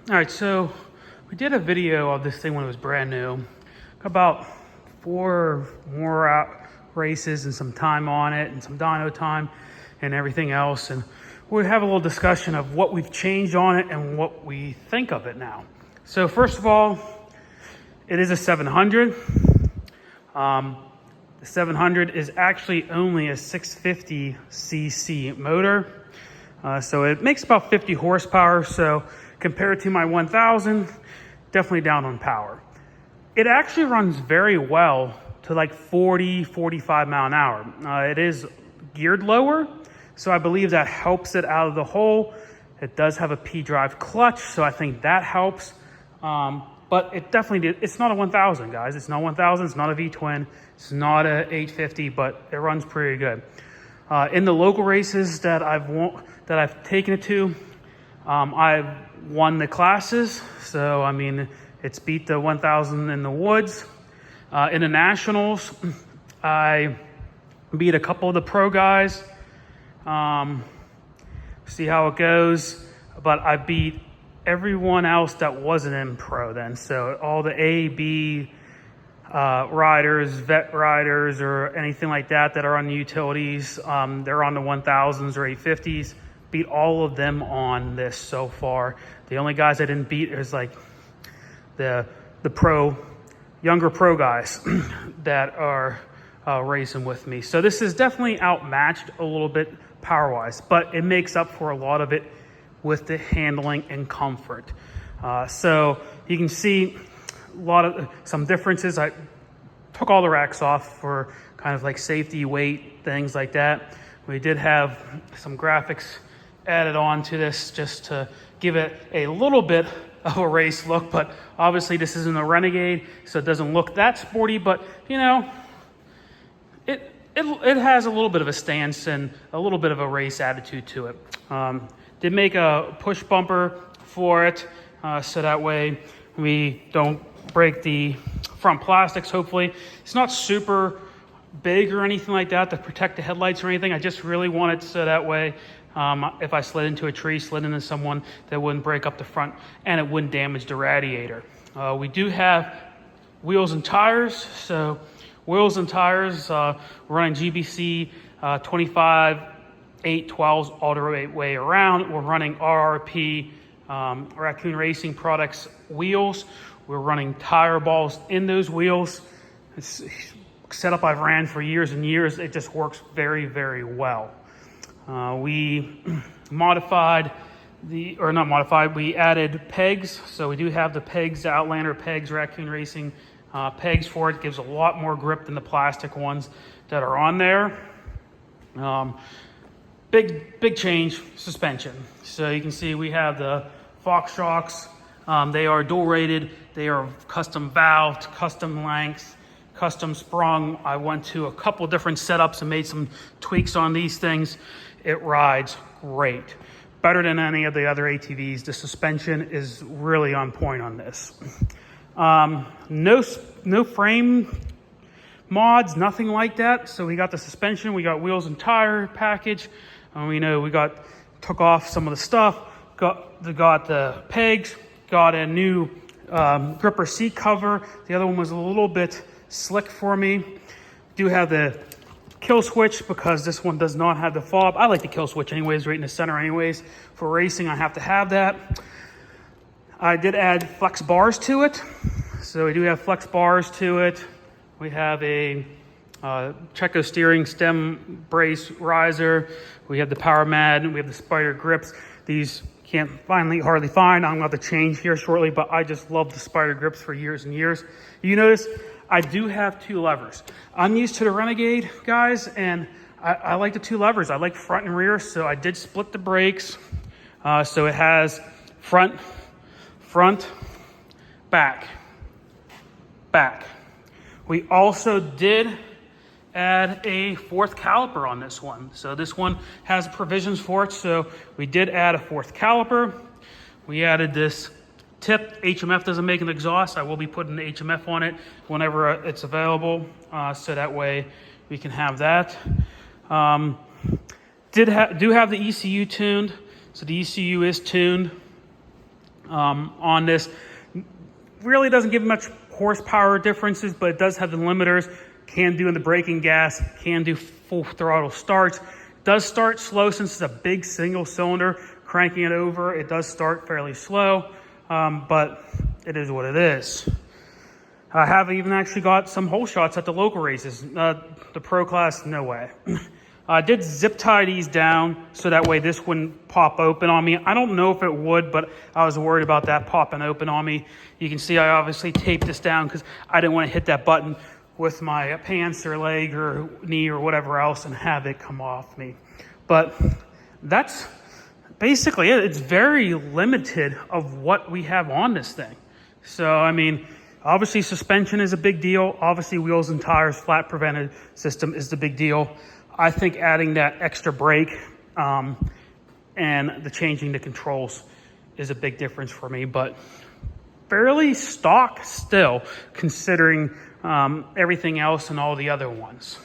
All right, so we did a video of this thing when it was brand new. About 4 more races and some time on it and some dyno time and everything else. And we'll have a little discussion of what we've changed on it and what we think of it now. So first of all, it is a 700. The 700 is actually only a 650cc motor. So it makes about 50 horsepower. So compared to my 1000, definitely down on power. It actually runs very well to like 40, 45 mile an hour. It is geared lower, so I believe that helps it out of the hole. It does have a P-drive clutch, so I think that helps. But it definitely did. It's not a 1000, guys. It's not 1000. It's not a V-twin. It's not a 850, but it runs pretty good. In the local races that I've taken it to, I've won the classes. So, I mean, it's beat the 1000 in the woods. In the nationals, I beat a couple of the pro guys. See how it goes. But I beat everyone else that wasn't in pro then. So all the A, B riders, vet riders, or anything like that are on the utilities, they're on the 1000s or 850s. Beat all of them on this so far. The only guys I didn't beat is like the younger pro guys that are racing with me. So this is definitely outmatched a little bit power-wise, but it makes up for a lot of it with the handling and comfort. So you can see some differences. I took all the racks off for kind of like safety, weight, things like that. We did have some graphics added on to this just to give it a little bit of a race look, but obviously this isn't a Renegade, so it doesn't look that sporty, but you know, it has a little bit of a stance and a little bit of a race attitude to it. Did make a push bumper for it, so that way we don't break the front plastics, hopefully. It's not super big or anything like that to protect the headlights or anything. I just really want it so that way if I slid into a tree, slid into someone, that wouldn't break up the front and it wouldn't damage the radiator. We do have wheels and tires. So wheels and tires, we're running GBC 25 812s all the way around. We're running RRP Raccoon Racing Products wheels. We're running tire balls in those wheels. It's a setup I've ran for years and years. It just works very, very well. We we added pegs. So we do have the pegs, the Outlander pegs, Raccoon Racing pegs for it. It gives a lot more grip than the plastic ones that are on there. Big change, suspension. So you can see we have the Fox shocks. They are dual rated. They are custom valved, custom lengths, custom sprung. I went to a couple different setups and made some tweaks on these things. It rides great. Better than any of the other ATVs. The suspension is really on point on this. No frame mods, nothing like that. So we got the suspension, we got wheels and tire package. We took off some of the stuff, got the pegs, got a new gripper seat cover. The other one was a little bit slick for me. Do have the kill switch because this one does not have the fob. I like the kill switch anyways, right in the center anyways. For racing, I have to have that. I did add flex bars to it. So we do have flex bars to it. We have a Checo steering stem brace riser. We have the power mat. We have the spider grips. These can't hardly find. I'm going to have to change here shortly, but I just love the spider grips for years and years. You notice I do have 2 levers. I'm used to the Renegade, guys, and I like the 2 levers. I like front and rear, so I did split the brakes. So it has front, back. We also did add a 4th caliper on this one. So this one has provisions for it. So we did add a 4th caliper. We added this tip. HMF doesn't make an exhaust. I will be putting the HMF on it whenever it's available. So that way we can have that. Do have the ECU tuned. So the ECU is tuned. on this. Really doesn't give much horsepower differences, but it does have the limiters. Can do in the braking gas, can do full throttle starts. Does start slow since it's a big single cylinder. Cranking it over, it does start fairly slow, but it is what it is. I have even actually got some hole shots at the local races. The pro class, no way. I did zip tie these down so that way this wouldn't pop open on me. I don't know if it would, but I was worried about that popping open on me. You can see I obviously taped this down because I didn't want to hit that button with my pants or leg or knee or whatever else and have it come off me. But that's basically it. It's very limited of what we have on this thing. So, I mean, obviously suspension is a big deal. Obviously wheels and tires, flat prevented system is the big deal. I think adding that extra brake and the changing the controls is a big difference for me, but fairly stock still considering everything else and all the other ones.